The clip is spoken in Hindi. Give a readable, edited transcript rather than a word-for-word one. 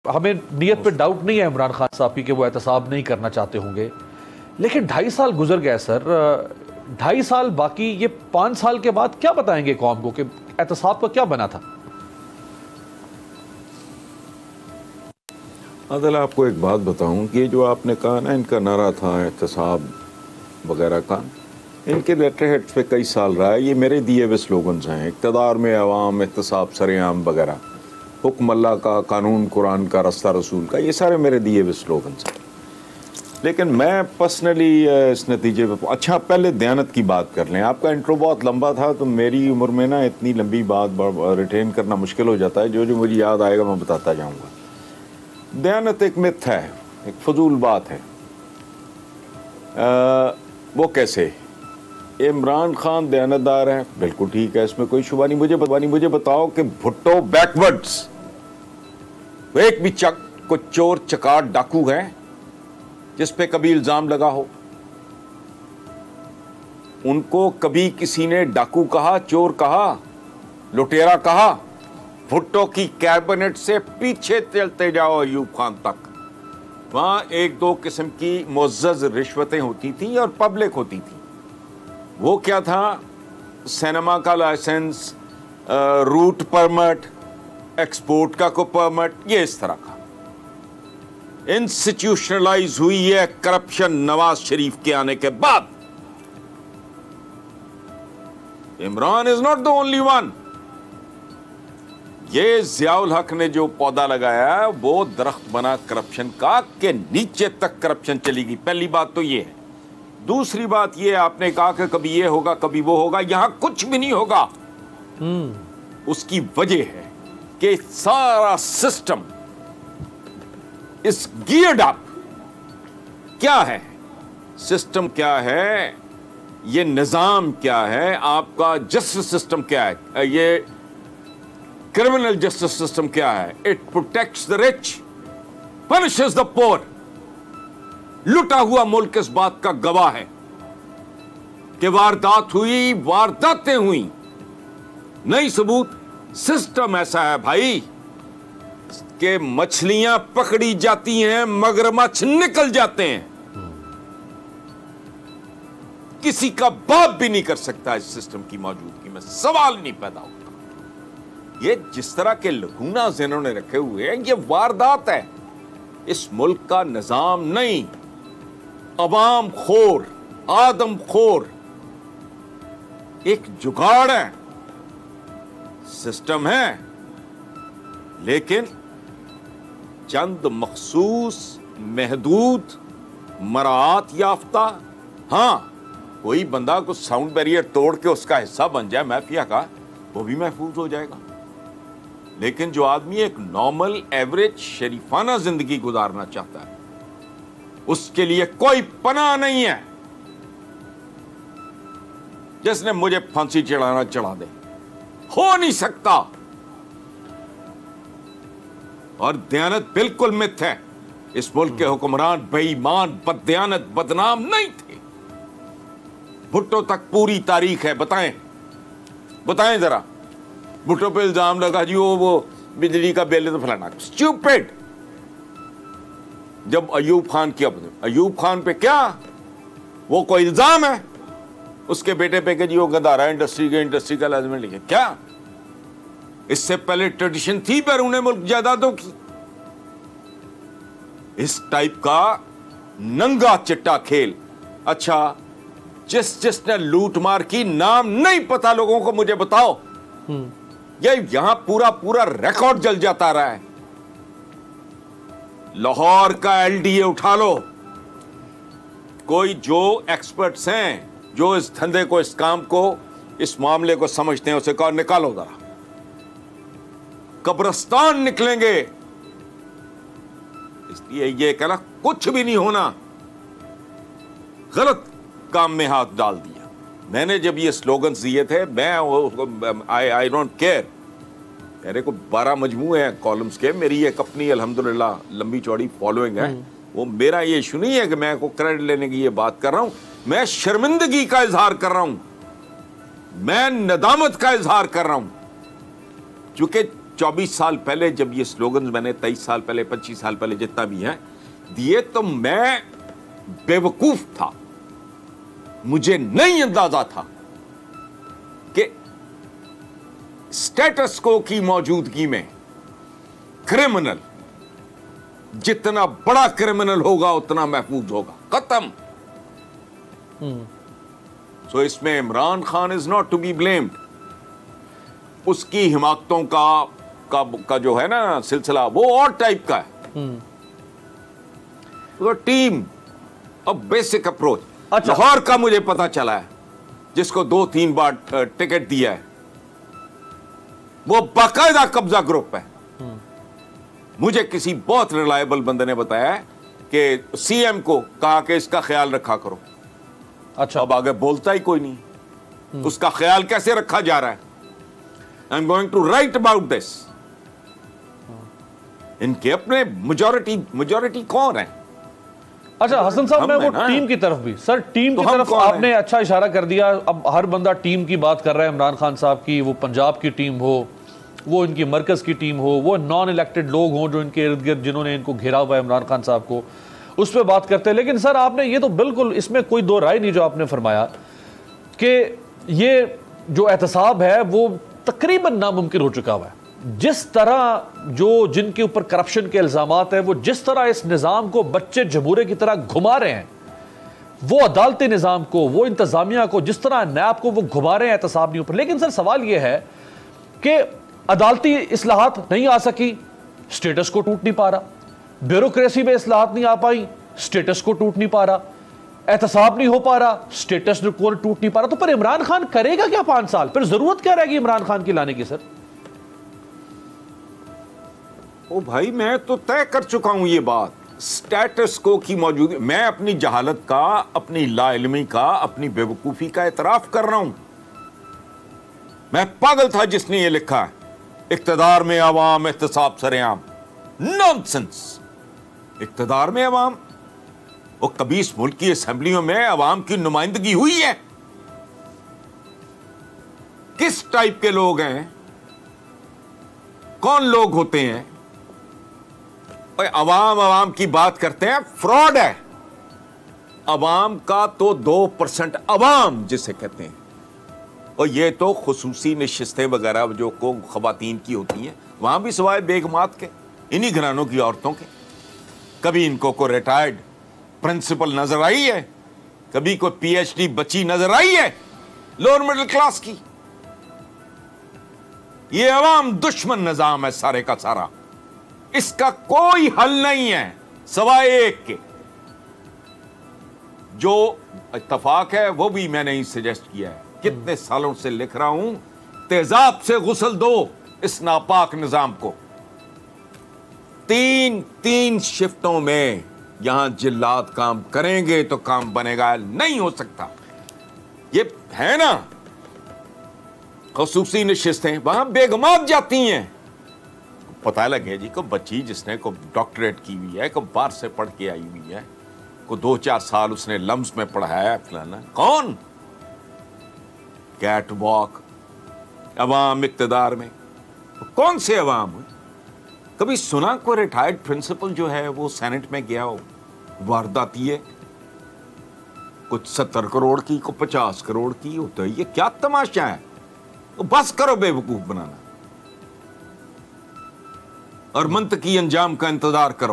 हमें नीयत पे डाउट नहीं है इमरान खान साहब की कि वो एहतसाब नहीं करना चाहते होंगे, लेकिन 2.5 साल गुजर गए सर। 2.5 साल बाकी, ये 5 साल के बाद क्या बताएंगे कौम को कि एहतसाब का क्या बना था? अदल, आपको एक बात बताऊं कि जो आपने कहा ना, इनका नारा था एहतसाब वगैरह का, इनके लेटर हेड्स पे कई साल रहा है। ये मेरे दिए हुए स्लोगन्स हैं, इक़्तिदार में अवाम, एहतसाब सरेआम वगैरह, हुक्म अल्लाह का, कानून कुरान का, रास्ता रसूल का, ये सारे मेरे दिए हुए स्लोगन्स हैं। लेकिन मैं पर्सनली इस नतीजे पे, अच्छा पहले दयानत की बात कर लें। आपका इंट्रो बहुत लंबा था, तो मेरी उम्र में ना इतनी लंबी बात रिटेन करना मुश्किल हो जाता है। जो जो मुझे याद आएगा मैं बताता जाऊँगा। दयानत एक मिथ है, एक फजूल बात है। वो कैसे? इमरान खान दयानतदार है, बिल्कुल ठीक है, इसमें कोई शुबा नहीं। मुझे बताओ कि भुट्टो बैकवर्ड्स, एक भी कोई चोर चकार डाकू है जिस पे कभी इल्जाम लगा हो? उनको कभी किसी ने डाकू कहा, चोर कहा, लुटेरा कहा? भुट्टो की कैबिनेट से पीछे चलते जाओ अयूब खान तक, वहां 1-2 किस्म की मुअज़्ज़ज़ रिश्वतें होती थी और पब्लिक होती थी। वो क्या था? सिनेमा का लाइसेंस, रूट परमिट, एक्सपोर्ट का को परमिट, ये इस तरह का इंस्टीट्यूशनलाइज हुई है करप्शन नवाज शरीफ के आने के बाद। Imran is not the only one. ये ज़ियाउल हक ने जो पौधा लगाया है वो दरख्त बना करप्शन का, के नीचे तक करप्शन चलेगी। पहली बात तो ये है। दूसरी बात ये, आपने कहा कि कभी ये होगा कभी वो होगा, यहां कुछ भी नहीं होगा। उसकी वजह है कि सारा सिस्टम इस गियर्ड अप। क्या है सिस्टम? क्या है ये निजाम? क्या है आपका जस्टिस सिस्टम? क्या है ये क्रिमिनल जस्टिस सिस्टम? क्या है? It protects the rich, punishes the poor. लुटा हुआ मुल्क इस बात का गवाह है कि वारदात हुई, वारदातें हुई, नहीं सबूत। सिस्टम ऐसा है भाई कि मछलियां पकड़ी जाती हैं, मगरमच्छ निकल जाते हैं। किसी का बाप भी नहीं कर सकता इस सिस्टम की मौजूदगी में, सवाल नहीं पैदा होता। ये जिस तरह के लहूनाज इन्होंने रखे हुए हैं, ये वारदात है। इस मुल्क का निजाम नहीं, अवाम खोर, आदम खोर एक जुगाड़ है। सिस्टम है लेकिन चंद मखसूस, महदूद, मरात याफ्ता। हां, कोई बंदा को साउंड बैरियर तोड़ के उसका हिस्सा बन जाए माफिया का, वो भी महफूज हो जाएगा। लेकिन जो आदमी एक नॉर्मल, एवरेज, शरीफाना जिंदगी गुजारना चाहता है, उसके लिए कोई पनाह नहीं है। जिसने मुझे फांसी चढ़ाना चढ़ा दे, हो नहीं सकता। और दयानत बिल्कुल मिथ है। इस मुल्क के हुक्मरान बेईमान, बददयानत, बदनाम नहीं थे। भुट्टो तक पूरी तारीख है। बताएं जरा। भुट्टो पे इल्जाम लगा जी वो बिजली का बिल तो फलाना। स्टूपिड। जब अयूब खान किया, अयूब खान पे क्या वो कोई इल्जाम है? उसके बेटे पे कि जी वो गंदारा इंडस्ट्री का लाजमी लिखे। क्या इससे पहले ट्रेडिशन थी बैरून मुल्क जायदादों की? इस टाइप का नंगा चिट्टा खेल। अच्छा, जिसने लूट मार की, नाम नहीं पता लोगों को, मुझे बताओ। ये यहां पूरा रिकॉर्ड जल जाता रहा है। लाहौर का एलडीए उठा लो, कोई जो एक्सपर्ट्स हैं, जो इस धंधे को, इस काम को, इस मामले को समझते हैं, उसे कहो निकालो जरा। कब्रिस्तान निकलेंगे। इसलिए ये कहना कुछ भी नहीं होना, गलत काम में हाथ डाल दिया। मैंने जब ये स्लोगन्स दिए थे, मैं आई डोंट केयर। मेरे को 12 मजमू हैं कॉलम्स के, मेरी एक अपनी अल्हम्दुलिल्लाह लंबी चौड़ी फॉलोइंग है। वो मेरा ये इशू नहीं है कि मैं को क्रेडिट लेने की ये बात कर रहा हूं। मैं शर्मिंदगी का इजहार कर रहा हूं, मैं नदामत का इजहार कर रहा हूं। चूंकि 24 साल पहले जब ये स्लोगन मैंने 23 साल पहले 25 साल पहले जितना भी है दिए तो मैं बेवकूफ था, मुझे नहीं अंदाजा था कि स्टेटस को की मौजूदगी में क्रिमिनल जितना बड़ा क्रिमिनल होगा उतना महफूज होगा। खत्म। सो इसमें Imran Khan is not to be blamed. उसकी हिमाकतों का जो है ना सिलसिला वो और टाइप का है। तो टीम अब बेसिक अप्रोच। अच्छा। लाहौर का मुझे पता चला है जिसको 2-3 बार टिकट दिया है वो बाकायदा कब्जा ग्रुप है। मुझे किसी बहुत रिलायबल बंदे ने बताया है कि सीएम को कहा कि इसका ख्याल रखा करो। अच्छा। अब आगे बोलता ही कोई नहीं, उसका ख्याल कैसे रखा जा रहा है। I am going to write about this. इनके अपने मेजॉरिटी कौन है? अच्छा हसन साहब, मैं वो टीम की तरफ भी सर, टीम की तरफ आपने अच्छा इशारा कर दिया। अब हर बंदा टीम की बात कर रहा है, इमरान खान साहब की, वो पंजाब की टीम हो, वो इनकी मरकज की टीम हो, वो नॉन इलेक्टेड लोग हों जो इनके इर्द गिर्द जिन्होंने इनको घेरा हुआ है इमरान खान साहब को, उस पर बात करते हैं। लेकिन सर आपने ये तो बिल्कुल, इसमें कोई दो राय नहीं जो आपने फरमाया कि ये जो एहतसाब है वो तकरीबन नामुमकिन हो चुका हुआ है। जिस तरह जो जिनके ऊपर करप्शन के इल्जामात है, वो जिस तरह इस निज़ाम को बच्चे जबूरे की तरह घुमा रहे हैं, वो अदालती निज़ाम को, वो इंतजामिया को, जिस तरह नैब को वो घुमा रहे हैं एहतसाब नहीं ऊपर। लेकिन सर सवाल ये है कि अदालती इस्लाहात नहीं आ सकी, स्टेटस को टूट नहीं पा रहा, ब्यूरोक्रेसी में इस्लाहात नहीं आ पाई, स्टेटस को टूट नहीं पा रहा, एहतसाब नहीं हो पा रहा, स्टेटस को टूट नहीं पा रहा। तो पर इमरान खान करेगा क्या 5 साल? फिर जरूरत क्या रहेगी इमरान खान की लाने की? सर ओ भाई, मैं तो तय कर चुका हूं ये बात। स्टेटस को की मौजूदगी, मैं अपनी जहालत का, अपनी लाइल्मी का, अपनी बेवकूफी का एतराफ कर रहा हूं। मैं पागल था जिसने ये लिखा है इक्तदार में अवाम एहतसाब सरेआम। नॉनसेंस। इक्तदार में अवाम, वो कभी इस मुल्क की असेंबलियों में अवाम की नुमाइंदगी हुई है? किस टाइप के लोग हैं, कौन लोग होते हैं? अवाम की बात करते हैं, फ्रॉड है। अवाम का तो 2% अवाम जिसे कहते हैं, और ये तो खुसूसी नशिस्तें वगैरह जो को खवातीन की होती हैं, वहां भी सवाए बेगमात के, इन्हीं घरानों की औरतों के। कभी इनको को रिटायर्ड प्रिंसिपल नजर आई है? कभी कोई पीएचडी बच्ची नजर आई है लोअर मिडिल क्लास की? ये अवाम दुश्मन निजाम है सारे का सारा। इसका कोई हल नहीं है सवाए एक के। जो इत्तफाक है वो भी मैंने ही सजेस्ट किया है, कितने सालों से लिख रहा हूं, तेजाब से गुस्ल दो इस नापाक निजाम को। 3 शिफ्टों में यहां जिल्लात काम करेंगे तो काम बनेगा, नहीं हो सकता। ये है ना खुसूसी नशिस्तें, वहां बेगमात जाती हैं। पता लगे जी को बच्ची जिसने को डॉक्टरेट की हुई है, को बाहर से पढ़ के आई हुई है, को 2-4 साल उसने लम्स में पढ़ाया फलाना, कौन? कैट वॉक अवाम इक्तदार में, कौन से अवाम? कभी सुना कोई रिटायर्ड प्रिंसिपल जो है वो सेनेट में गया हो? वारदाती है कुछ 70 करोड़ की, को 50 करोड़ की होता है। ये क्या तमाशा है? तो बस करो बेवकूफ बनाना और मंतकी अंजाम का इंतजार करो।